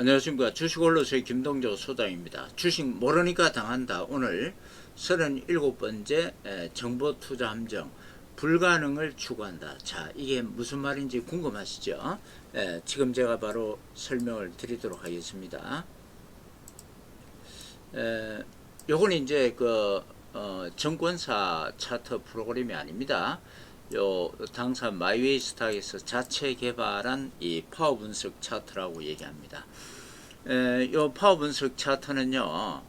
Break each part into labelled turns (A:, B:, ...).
A: 안녕하십니까. 주식언론소의 김동조 소장입니다. 주식 모르니까 당한다. 오늘 37번째 정보투자 함정 불가능을 추구한다. 자, 이게 무슨 말인지 궁금하시죠? 지금 제가 바로 설명을 드리도록 하겠습니다. 요건 이제 증권사 차트 프로그램이 아닙니다. 요 당사 마이웨이 스탁에서 자체 개발한 이 파워 분석 차트라고 얘기합니다. 요 파워 분석 차트는요,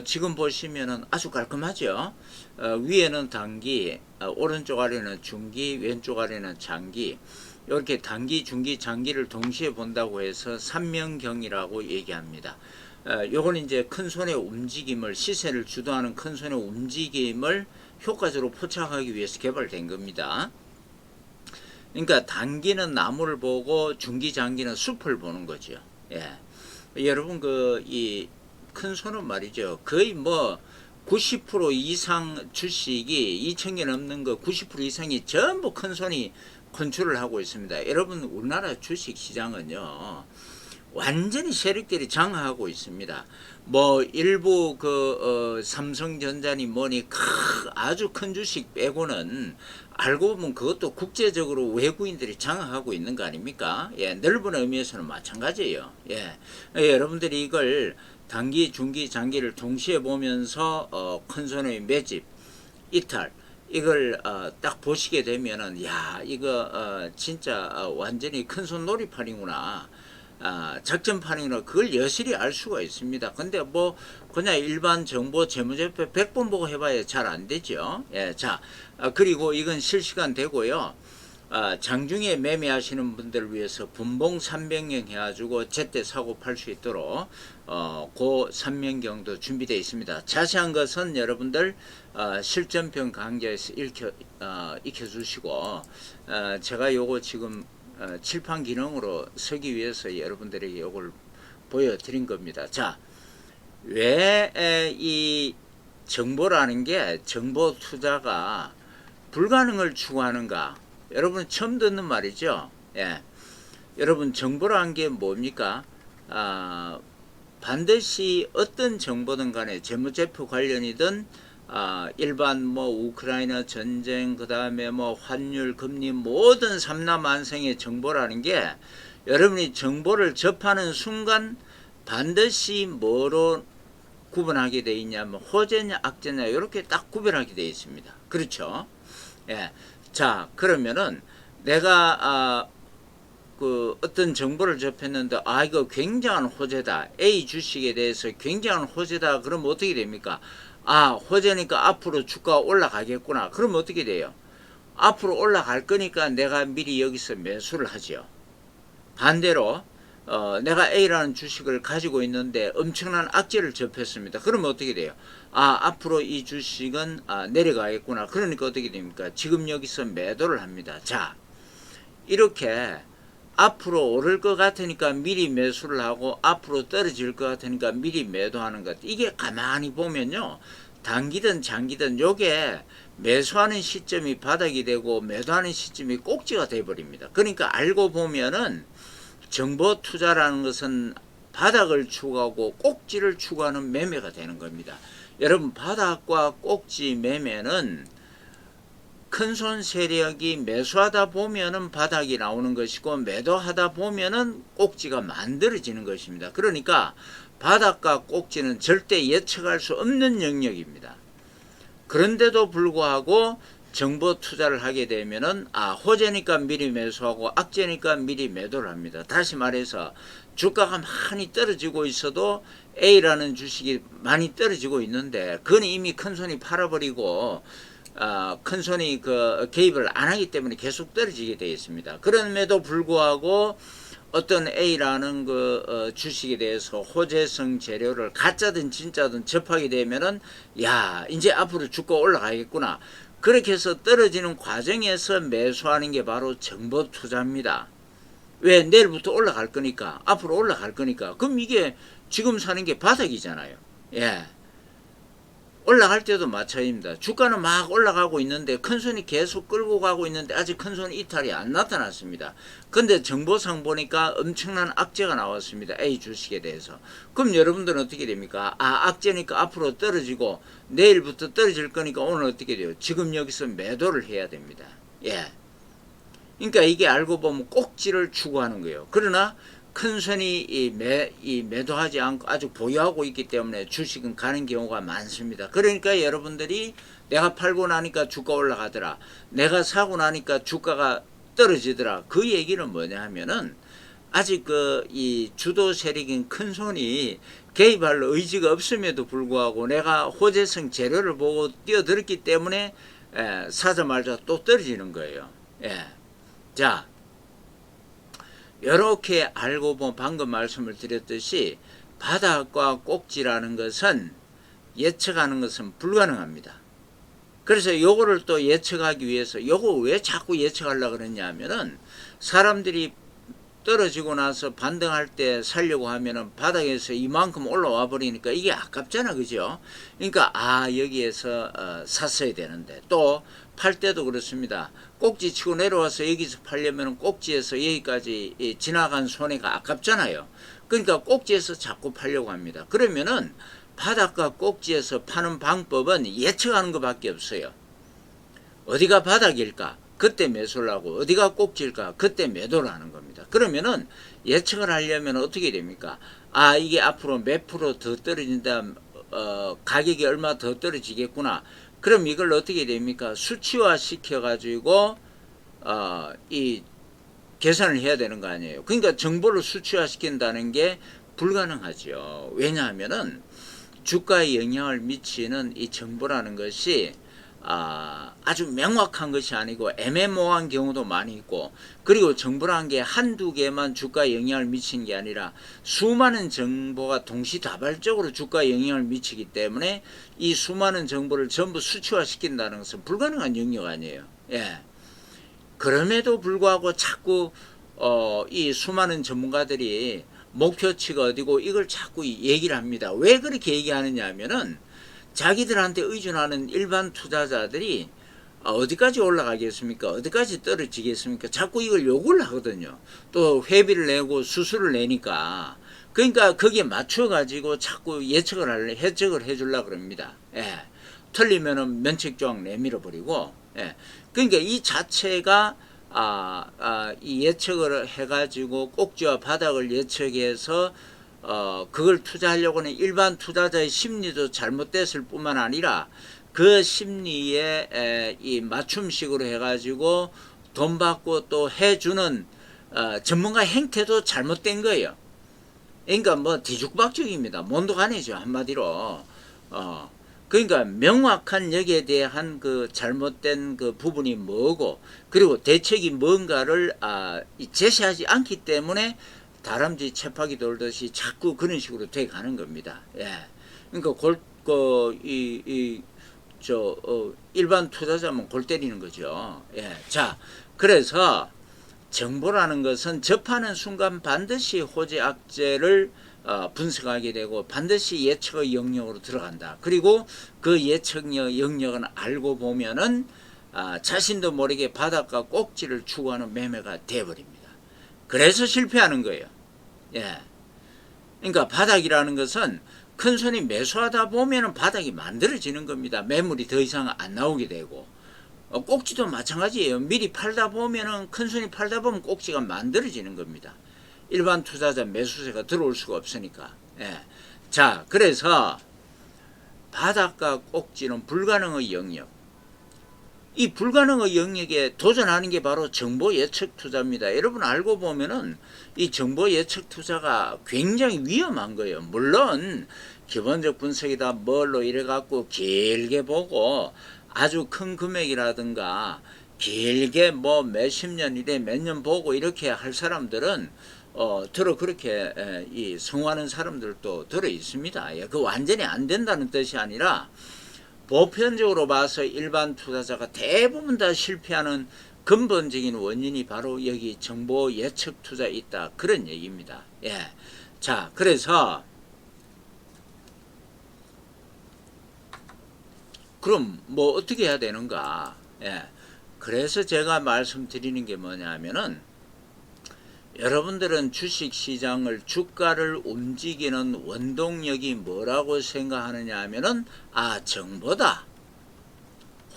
A: 지금 보시면은 아주 깔끔하죠. 위에는 단기, 오른쪽 아래는 중기, 왼쪽 아래는 장기. 이렇게 단기, 중기, 장기를 동시에 본다고 해서 삼면경이라고 얘기합니다. 요건 이제 큰 손의 움직임을, 시세를 주도하는 큰 손의 움직임을 효과적으로 포착하기 위해서 개발된 겁니다. 그러니까 단기는 나무를 보고 중기, 장기는 숲을 보는 거죠. 여러분 이 큰 손은 말이죠. 거의 90% 이상 주식이 2,000개 넘는 거 90% 이상이 전부 큰 손이 컨트롤을 하고 있습니다. 여러분 우리나라 주식 시장은요, 완전히 세력들이 장악하고 있습니다. 일부 삼성전자니 뭐니 아주 큰 주식 빼고는 알고 보면 그것도 국제적으로 외국인들이 장악하고 있는 거 아닙니까? 넓은 의미에서는 마찬가지예요. 여러분들이 이걸 단기, 중기, 장기를 동시에 보면서 큰 손의 매집, 이탈 이걸 딱 보시게 되면은 이거 진짜 완전히 큰 손 놀이판이구나. 작전판이구나. 그걸 여실히 알 수가 있습니다. 근데 그냥 일반 정보 재무제표 100번 보고 해봐야 잘 안 되죠. 그리고 이건 실시간 되고요. 장중에 매매하시는 분들을 위해서 분봉 3변경 해가지고 제때 사고 팔 수 있도록 그 3변경도 준비되어 있습니다. 자세한 것은 여러분들 실전편 강좌에서 익혀주시고 제가 요거 지금 칠판 기능으로 서기 위해서 여러분들에게 요걸 보여드린 겁니다. 자, 왜 이 정보라는 게 정보 투자가 불가능을 추구하는가? 여러분 처음 듣는 말이죠. 여러분 정보라는 게 뭡니까? 반드시 어떤 정보든 간에 재무제표 관련이든 일반 우크라이나 전쟁, 그 다음에 환율, 금리 모든 삼라만상의 정보라는 게 여러분이 정보를 접하는 순간 반드시 뭐로 구분하게 되어 있냐면 호재냐 악재냐 이렇게 딱 구별하게 되어 있습니다. 그렇죠? 자, 그러면은 내가 어떤 정보를 접했는데 이거 굉장한 호재다. A 주식에 대해서 굉장한 호재다. 그러면 어떻게 됩니까? 호재니까 앞으로 주가가 올라가겠구나. 그러면 어떻게 돼요? 앞으로 올라갈 거니까 내가 미리 여기서 매수를 하죠. 반대로 내가 A라는 주식을 가지고 있는데 엄청난 악재를 접했습니다. 그러면 어떻게 돼요? 앞으로 이 주식은 내려가겠구나. 그러니까 어떻게 됩니까? 지금 여기서 매도를 합니다. 자, 이렇게 앞으로 오를 것 같으니까 미리 매수를 하고 앞으로 떨어질 것 같으니까 미리 매도하는 것. 이게 가만히 보면요, 단기든 장기든 요게 매수하는 시점이 바닥이 되고 매도하는 시점이 꼭지가 돼버립니다. 그러니까 알고 보면은 정보 투자라는 것은 바닥을 추구하고 꼭지를 추구하는 매매가 되는 겁니다. 여러분 바닥과 꼭지 매매는 큰손 세력이 매수하다 보면은 바닥이 나오는 것이고 매도하다 보면은 꼭지가 만들어지는 것입니다. 그러니까 바닥과 꼭지는 절대 예측할 수 없는 영역입니다. 그런데도 불구하고 정보 투자를 하게 되면은 호재니까 미리 매수하고 악재니까 미리 매도를 합니다. 다시 말해서 주가가 많이 떨어지고 있어도 A라는 주식이 많이 떨어지고 있는데 그건 이미 큰손이 팔아버리고 큰손이 개입을 안 하기 때문에 계속 떨어지게 되어 있습니다. 그럼에도 불구하고 어떤 A라는 주식에 대해서 호재성 재료를 가짜든 진짜든 접하게 되면은 이제 앞으로 주가 올라가겠구나. 그렇게 해서 떨어지는 과정에서 매수하는 게 바로 정보 투자입니다. 왜? 내일부터 올라갈 거니까, 앞으로 올라갈 거니까. 그럼 이게 지금 사는 게 바닥이잖아요. 올라갈 때도 마찬가지입니다. 주가는 막 올라가고 있는데 큰손이 계속 끌고 가고 있는데 아직 큰손 이탈이 안 나타났습니다. 근데 정보상 보니까 엄청난 악재가 나왔습니다. A 주식에 대해서. 그럼 여러분들은 어떻게 됩니까? 악재니까 앞으로 떨어지고 내일부터 떨어질 거니까 오늘 어떻게 돼요? 지금 여기서 매도를 해야 됩니다. 예. 그러니까 이게 알고 보면 꼭지를 추구하는 거예요. 그러나 큰손이 매도하지 않고 아직 보유하고 있기 때문에 주식은 가는 경우가 많습니다. 그러니까 여러분들이 내가 팔고 나니까 주가 올라가더라, 내가 사고 나니까 주가가 떨어지더라, 그 얘기는 뭐냐 하면은 아직 이 주도 세력인 큰손이 개입할 의지가 없음에도 불구하고 내가 호재성 재료를 보고 뛰어들었기 때문에 사자마자 또 떨어지는 거예요. 예. 자, 이렇게 알고 보면 방금 말씀을 드렸듯이 바닥과 꼭지라는 것은 예측하는 것은 불가능합니다. 그래서 요거를 또 예측하기 위해서 요거 왜 자꾸 예측하려고 그러냐 하면은 사람들이 떨어지고 나서 반등할 때 살려고 하면은 바닥에서 이만큼 올라와 버리니까 이게 아깝잖아, 그죠? 그러니까 여기에서 샀어야 되는데, 또 팔 때도 그렇습니다. 꼭지 치고 내려와서 여기서 팔려면 꼭지에서 여기까지 지나간 손해가 아깝잖아요. 그러니까 꼭지에서 자꾸 팔려고 합니다. 그러면은 바닥과 꼭지에서 파는 방법은 예측하는 것밖에 없어요. 어디가 바닥일까? 그때 매수를 하고, 어디가 꼭지일까? 그때 매도를 하는 겁니다. 그러면은 예측을 하려면 어떻게 됩니까? 이게 앞으로 몇 프로 더 떨어진다, 가격이 얼마 더 떨어지겠구나. 그럼 이걸 어떻게 됩니까? 수치화 시켜가지고 이 계산을 해야 되는 거 아니에요. 그러니까 정보를 수치화 시킨다는 게 불가능하죠. 왜냐하면은 주가에 영향을 미치는 이 정보라는 것이 아주 명확한 것이 아니고 애매모호한 경우도 많이 있고, 그리고 정보라는 게 한두 개만 주가에 영향을 미치는 게 아니라 수많은 정보가 동시다발적으로 주가에 영향을 미치기 때문에 이 수많은 정보를 전부 수치화시킨다는 것은 불가능한 영역 아니에요. 예. 그럼에도 불구하고 자꾸 이 수많은 전문가들이 목표치가 어디고 이걸 자꾸 얘기를 합니다. 왜 그렇게 얘기하느냐 하면은 자기들한테 의존하는 일반 투자자들이 어디까지 올라가겠습니까? 어디까지 떨어지겠습니까? 자꾸 이걸 요구를 하거든요. 또 회비를 내고 수수료를 내니까. 그러니까 거기에 맞춰가지고 자꾸 해석을 해주려고 그럽니다. 예. 틀리면은 면책조항 내밀어 버리고. 예. 그러니까 이 자체가 이 예측을 해가지고 꼭지와 바닥을 예측해서 그걸 투자하려고 하는 일반 투자자의 심리도 잘못됐을 뿐만 아니라 그 심리에 이 맞춤식으로 해가지고 돈 받고 또 해주는 전문가 행태도 잘못된 거예요. 그러니까 뭐 뒤죽박죽입니다. mond간이죠, 한마디로. 그러니까 명확한 여기에 대한 그 잘못된 그 부분이 뭐고, 그리고 대책이 뭔가를 제시하지 않기 때문에 다람쥐 채파기 돌듯이 자꾸 그런 식으로 돼 가는 겁니다. 예. 그러니까 일반 투자자면 골 때리는 거죠. 예. 자, 그래서 정보라는 것은 접하는 순간 반드시 호재 악재를 분석하게 되고 반드시 예측의 영역으로 들어간다. 그리고 그 예측 영역은 알고 보면은 자신도 모르게 바닥과 꼭지를 추구하는 매매가 되어버립니다. 그래서 실패하는 거예요. 예. 그러니까 바닥이라는 것은 큰 손이 매수하다 보면은 바닥이 만들어지는 겁니다. 매물이 더 이상 안 나오게 되고, 꼭지도 마찬가지예요. 미리 팔다 보면은 큰 손이 팔다 보면 꼭지가 만들어지는 겁니다. 일반 투자자 매수세가 들어올 수가 없으니까. 예. 자, 그래서 바닥과 꼭지는 불가능의 영역. 이 불가능의 영역에 도전하는 게 바로 정보 예측 투자입니다. 여러분 알고 보면은 이 정보 예측 투자가 굉장히 위험한 거예요. 물론 기본적 분석이다 뭘로 이래 갖고 길게 보고 아주 큰 금액이라든가 길게 뭐 몇십 년 이래 몇 년 보고 이렇게 할 사람들은 들어 그렇게 이 성공하는 사람들도 들어 있습니다. 그 완전히 안 된다는 뜻이 아니라 보편적으로 봐서 일반 투자자가 대부분 다 실패하는 근본적인 원인이 바로 여기 정보 예측 투자에 있다, 그런 얘기입니다. 예. 자, 그래서 그럼 뭐 어떻게 해야 되는가? 예. 그래서 제가 말씀드리는 게 뭐냐면은 여러분들은 주식시장을 주가를 움직이는 원동력이 뭐라고 생각하느냐 하면은 정보다.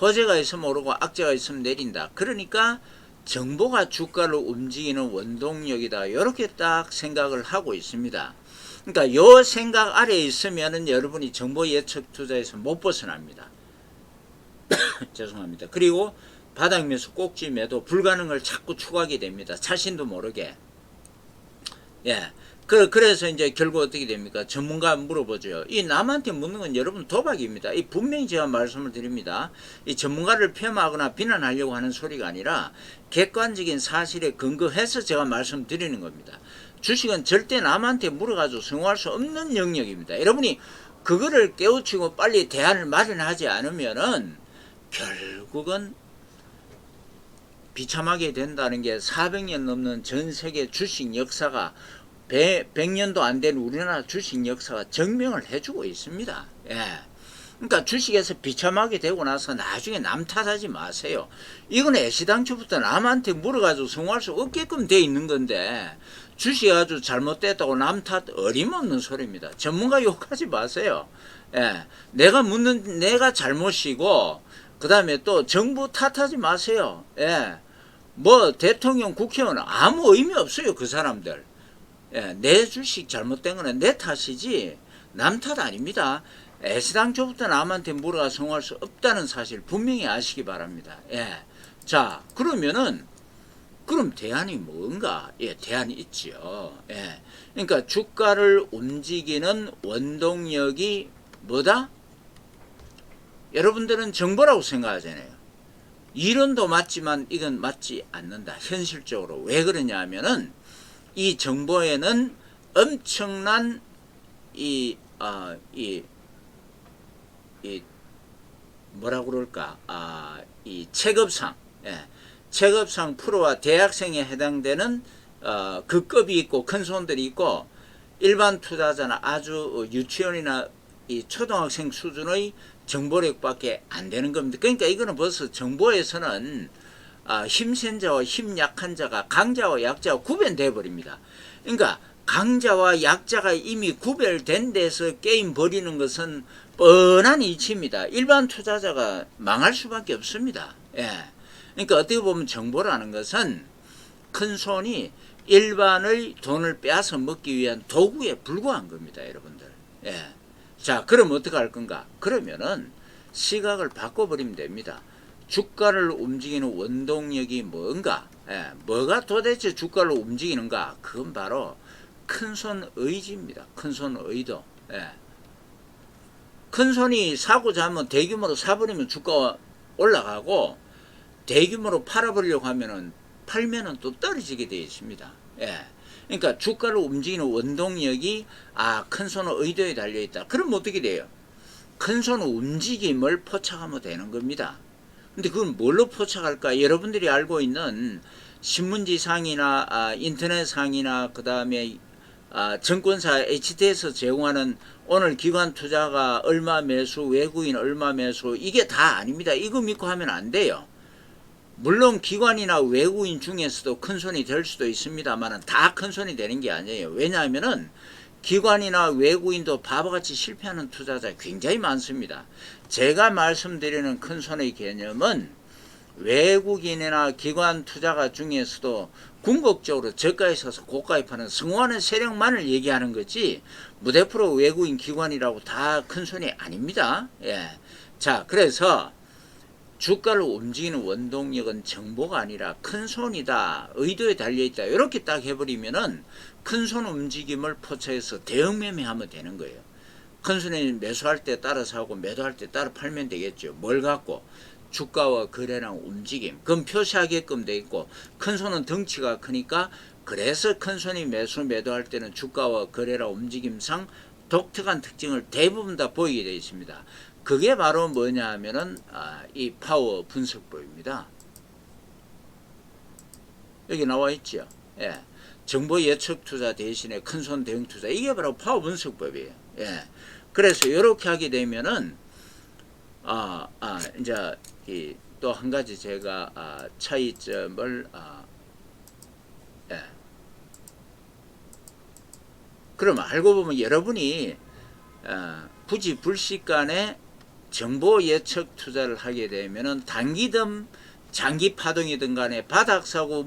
A: 호재가 있으면 오르고 악재가 있으면 내린다. 그러니까 정보가 주가를 움직이는 원동력이다. 이렇게 딱 생각을 하고 있습니다. 그러니까 요 생각 아래에 있으면은 여러분이 정보 예측 투자에서 못 벗어납니다. 죄송합니다. 그리고 바닥 매수 꼭지 매도 불가능을 자꾸 추구하게 됩니다. 자신도 모르게. 예. 그래서 이제 결국 어떻게 됩니까? 전문가 물어보죠. 이 남한테 묻는 건 여러분 도박입니다. 이 분명히 제가 말씀을 드립니다. 이 전문가를 폄하하거나 비난하려고 하는 소리가 아니라 객관적인 사실에 근거해서 제가 말씀드리는 겁니다. 주식은 절대 남한테 물어가지고 성공할 수 없는 영역입니다. 여러분이 그거를 깨우치고 빨리 대안을 마련하지 않으면은 결국은 비참하게 된다는 게 400년 넘는 전 세계 주식 역사가 100년도 안 된 우리나라 주식 역사가 증명을 해주고 있습니다. 예. 그러니까 주식에서 비참하게 되고 나서 나중에 남 탓하지 마세요. 이건 애시당초부터 남한테 물어가지고 성공할 수 없게끔 돼 있는 건데 주식이 아주 잘못됐다고 남 탓 어림없는 소리입니다. 전문가 욕하지 마세요. 예. 내가 잘못이고 그 다음에 또 정부 탓하지 마세요. 예. 뭐 대통령 국회의원 아무 의미 없어요. 그 사람들. 예. 내 주식 잘못된 거는 내 탓이지 남 탓 아닙니다. 애시당초부터 남한테 물어가 성공할 수 없다는 사실 분명히 아시기 바랍니다. 예. 자, 그러면은 그럼 대안이 뭔가? 예, 대안이 있죠. 예. 그러니까 주가를 움직이는 원동력이 뭐다? 여러분들은 정보라고 생각하잖아요. 이론도 맞지만 이건 맞지 않는다. 현실적으로. 왜 그러냐 하면은 이 정보에는 엄청난 뭐라고 그럴까? 이 체급상, 예. 체급상 프로와 대학생에 해당되는 그 급이 있고 큰 손들이 있고 일반 투자자나 아주 유치원이나 이 초등학생 수준의 정보력밖에 안 되는 겁니다. 그러니까 이거는 벌써 정보에서는 힘센 자와 힘 약한 자가 강자와 약자가 구별돼 버립니다. 그러니까 강자와 약자가 이미 구별된 데서 게임 벌이는 것은 뻔한 이치입니다. 일반 투자자가 망할 수밖에 없습니다. 예. 그러니까 어떻게 보면 정보라는 것은 큰 손이 일반의 돈을 빼앗아 먹기 위한 도구에 불과한 겁니다. 여러분들. 예. 자, 그럼 어떻게 할 건가? 그러면은 시각을 바꿔버리면 됩니다. 주가를 움직이는 원동력이 뭔가? 예. 뭐가 도대체 주가를 움직이는가? 그건 바로 큰손 의지입니다. 큰손 의도. 예. 큰손이 사고자 하면 대규모로 사버리면 주가가 올라가고 대규모로 팔아버리려고 하면은 팔면은 또 떨어지게 되어 있습니다. 예. 그러니까 주가를 움직이는 원동력이 큰손의 의도에 달려있다. 그럼 어떻게 돼요? 큰손의 움직임을 포착하면 되는 겁니다. 근데 그건 뭘로 포착할까? 여러분들이 알고 있는 신문지상이나 인터넷상이나 그 다음에 증권사 HT에서 제공하는 오늘 기관 투자가 얼마 매수, 외국인 얼마 매수, 이게 다 아닙니다. 이거 믿고 하면 안 돼요. 물론 기관이나 외국인 중에서도 큰손이 될 수도 있습니다만 다 큰손이 되는 게 아니에요. 왜냐하면은 기관이나 외국인도 바보같이 실패하는 투자자 굉장히 많습니다. 제가 말씀드리는 큰손의 개념은 외국인이나 기관 투자가 중에서도 궁극적으로 저가에 서서 고가에 파는 성공하는 세력만을 얘기하는 거지 무대프로 외국인 기관이라고 다 큰손이 아닙니다. 예. 자, 그래서 주가를 움직이는 원동력은 정보가 아니라 큰손이다. 의도에 달려있다. 이렇게 딱 해버리면은 큰손 움직임을 포착해서 대응매매하면 되는 거예요. 큰손이 매수할 때 따라 사고 매도할 때 따라 팔면 되겠죠. 뭘 갖고? 주가와 거래량 움직임. 그건 표시하게끔 돼 있고 큰손은 덩치가 크니까 그래서 큰손이 매수 매도할 때는 주가와 거래량 움직임상 독특한 특징을 대부분 다 보이게 되어 있습니다. 그게 바로 뭐냐 하면은 이 파워 분석법입니다. 여기 나와 있죠. 예. 정보 예측 투자 대신에 큰손 대응 투자, 이게 바로 파워 분석법이에요. 예. 그래서 이렇게 하게 되면은 이제 또 한 가지 제가 차이점을 예. 그럼 알고 보면 여러분이 부지 불식간에 정보 예측 투자를 하게 되면은 단기든 장기 파동이든 간에 바닥사고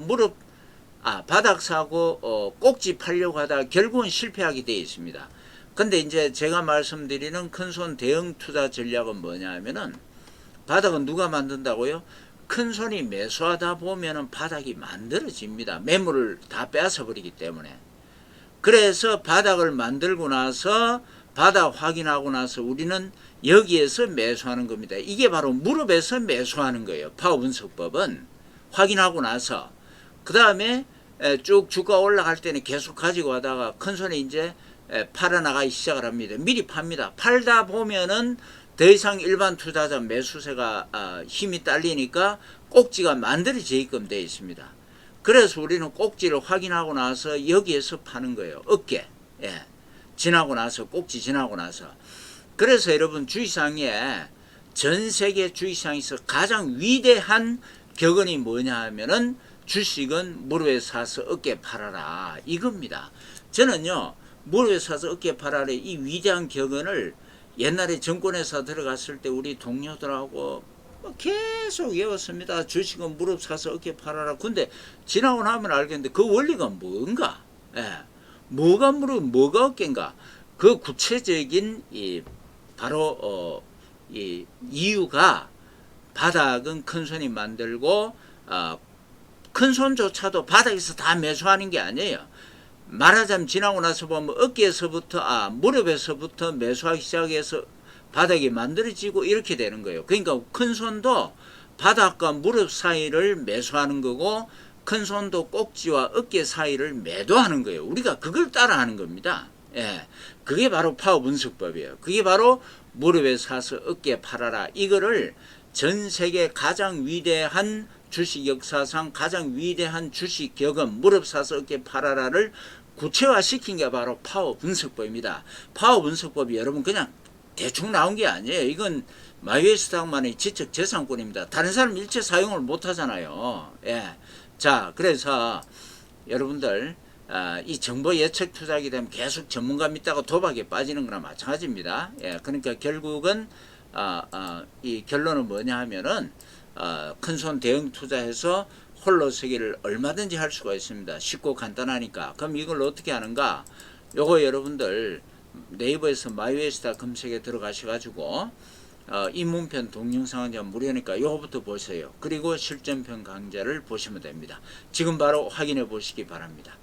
A: 바닥사고 꼭지 팔려고 하다가 결국은 실패하게 되어 있습니다. 근데 이제 제가 말씀드리는 큰손 대응 투자 전략은 뭐냐 하면은 바닥은 누가 만든다고요? 큰손이 매수하다 보면은 바닥이 만들어집니다. 매물을 다 빼앗아 버리기 때문에. 그래서 바닥을 만들고 나서 바닥 확인하고 나서 우리는 여기에서 매수하는 겁니다. 이게 바로 무릎에서 매수하는 거예요. 파워 분석법은 확인하고 나서 그 다음에 쭉 주가 올라갈 때는 계속 가지고 가다가 큰손이 이제 팔아나가기 시작을 합니다. 미리 팝니다. 팔다 보면은 더 이상 일반 투자자 매수세가 힘이 딸리니까 꼭지가 만들어지게끔 되어 있습니다. 그래서 우리는 꼭지를 확인하고 나서 여기에서 파는 거예요. 어깨. 예. 지나고 나서 꼭지 지나고 나서. 그래서 여러분 주식시장에 전 세계 주식시장에서 가장 위대한 격언이 뭐냐 하면은 주식은 무릎에 사서 어깨 팔아라 이겁니다. 저는요 무릎에 사서 어깨 팔아라 이 위대한 격언을 옛날에 증권회사 들어갔을 때 우리 동료들하고 계속 외웠습니다. 주식은 무릎 사서 어깨 팔아라. 근데 지나고 나면 알겠는데 그 원리가 뭔가? 예. 뭐가 무릎, 뭐가 어깨인가? 그 구체적인 바로 이 이유가 바닥은 큰손이 만들고 큰손조차도 바닥에서 다 매수하는 게 아니에요. 말하자면 지나고 나서 보면 어깨에서부터 무릎에서부터 매수하기 시작해서 바닥이 만들어지고 이렇게 되는 거예요. 그러니까 큰손도 바닥과 무릎 사이를 매수하는 거고 큰손도 꼭지와 어깨 사이를 매도하는 거예요. 우리가 그걸 따라하는 겁니다. 예, 그게 바로 파워 분석법이에요. 그게 바로 무릎에 사서 어깨 팔아라. 이거를 전 세계 가장 위대한 주식 역사상 가장 위대한 주식 격언 무릎 사서 어깨 팔아라를 구체화시킨 게 바로 파워 분석법입니다. 파워 분석법이 여러분 그냥 대충 나온 게 아니에요. 이건 마이웨스탁만의 지적 재산권입니다. 다른 사람 일체 사용을 못 하잖아요. 예. 자, 그래서 여러분들 이 정보 예측 투자하게 되면 계속 전문가 믿다가 도박에 빠지는 거나 마찬가지입니다. 예. 그러니까 결국은 이 결론은 뭐냐 하면은 큰손 대응 투자해서 홀로 서기를 얼마든지 할 수가 있습니다. 쉽고 간단하니까. 그럼 이걸 어떻게 하는가? 요거 여러분들 네이버에서 마이웨스탁 검색에 들어가셔가지고 입문편 동영상은 무료니까 요거부터 보세요. 그리고 실전편 강좌를 보시면 됩니다. 지금 바로 확인해 보시기 바랍니다.